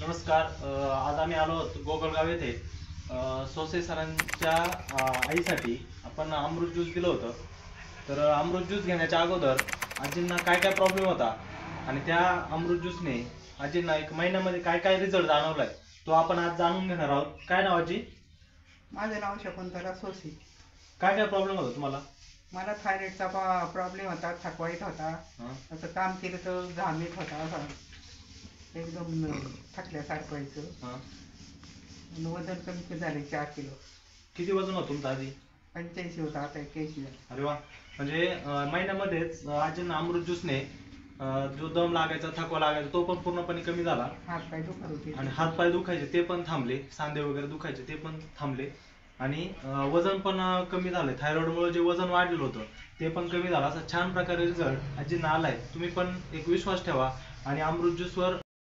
नमस्कार. आज आम्ही आलो आहोत गोगलगाव येथे. सोसे सरांच्या आईसाठी आपण अमृत ज्यूस दिलं होतं. तर अमृत ज्यूस घेण्याच्या अगोदर आजींना काय काय प्रॉब्लेम होता आणि त्या अमृत ज्यूसने आजींना एक महिन्यामध्ये काय काय रिझल्ट जाणवलाय तो आपण आज जाणून घेणार आहोत. काय नाव आजी? माझं नाव शकुंतला सोसी. काय काय प्रॉब्लेम होता तुम्हाला? मला थायरॉइडचा प्रॉब्लेम होता, थकवा येत होता, हं? असं काम केलं तर घाम येत होता, असं एकदम थकल्यासारखं व्हायचं. हं? आणि वजन कमी झाले 4 किलो. किती वजन होतं तुमचं आधी? 85 होता, आता 81 झालं. अरे वा. म्हणजे महिन्यामध्येच आजींना अमृत ज्यूसने जो दम लागायचा, थकवा लागायचा तो पण पूर्णपणे कमी झाला हात पाय दुखत होते आणि हात पाय दुखायचे ते पण थांबले, सांधे वगैरे दुखायचे ते पण थांबले आणि वजन पण कमी झालंय. थायरॉइडमुळे जे वजन वाढलेलं होतं ते पण कमी झालं. असा छान प्रकारे रिझल्ट आजींना आलाय. तुम्ही पण एक विश्वास ठेवा आणि अमृत ज्यूसवर